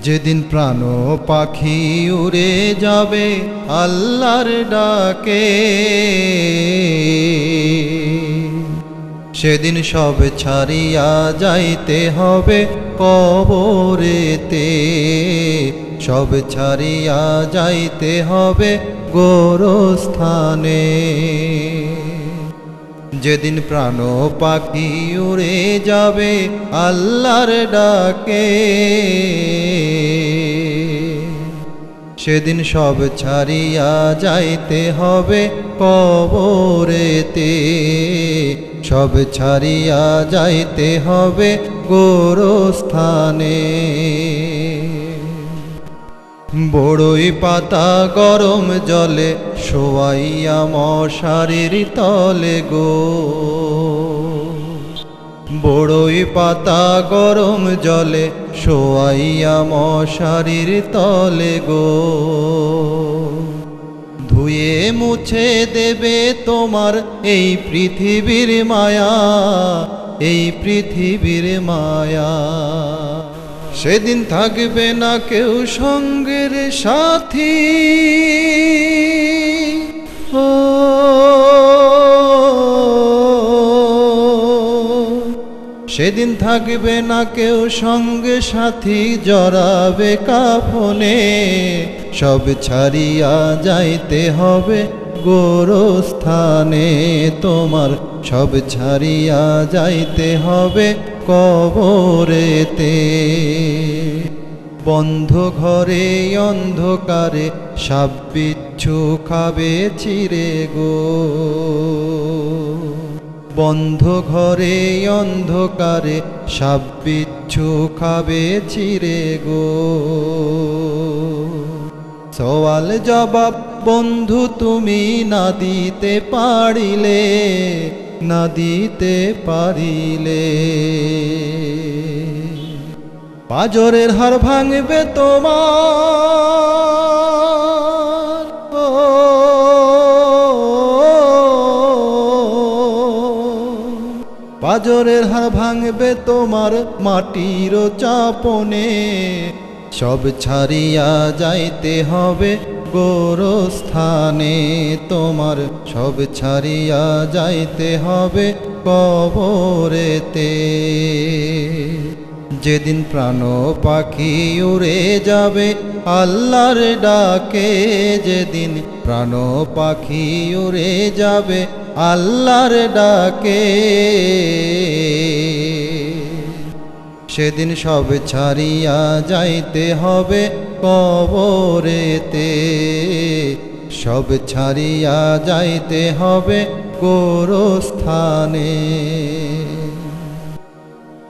যেদিন প্রাণ পাখি উড়ে যাবে আল্লাহর ডাকে, সেদিন সব ছাড়িয়া যাইতে হবে কবরেতে, সব ছাড়িয়া যাইতে হবে গোরস্থানে। যেদিন প্রাণ পাখি উড়ে যাবে আল্লাহর ডাকে, সেদিন সব ছাড়িয়া যাইতে হবে কবরেতে, সব ছাড়িয়া যাইতে হবে গোরস্থানে। বড়ই পাতা গরম জলে শোয়াইয়া মশারির তলে গো, বড়ই পাতা গরম জলে শোয়াইয়া মশারির তলে গো, ধুয়ে মুছে দেবে তোমার এই পৃথিবীর মায়া, এই পৃথিবীর মায়া। সেদিন থাকবে না কেউ সঙ্গের সাথী, ও সেদিন থাকবে না কেউ সঙ্গে সাথী, জড়াবে কাফনে, সব ছাড়িয়া যাইতে হবে গোরস্থানে তোমার, সব ছাড়িয়া যাইতে হবে কবরেতে। বন্ধ ঘরে অন্ধকারে সাপ বিচ্ছু খাবে চিরে গো, বন্ধ ঘরে অন্ধকারে সাপ বিচ্ছু খাবে চিরে গো। সওয়াল জবাব বন্ধু তুমি না দিতে পারিলে, না দিতে পারিলে, পাজরের হাড় ভাঙবে তোমার, পাজরের হাড় ভাঙবে তোমার মাটির চাপনে, সব ছাড়িয়া যাইতে হবে গোরস্থানে তোমার, সব ছাড়িয়া যাইতে হবে কবরেতে। যেদিন প্রাণ পাখি উড়ে যাবে আল্লাহর ডাকে, যেদিন প্রাণ পাখি উড়ে যাবে আল্লাহর ডাকে, সেদিন সব ছাড়িয়া যাইতে হবে কবরেতে, সব ছাড়িয়া যাইতে হবে গোরস্থানে।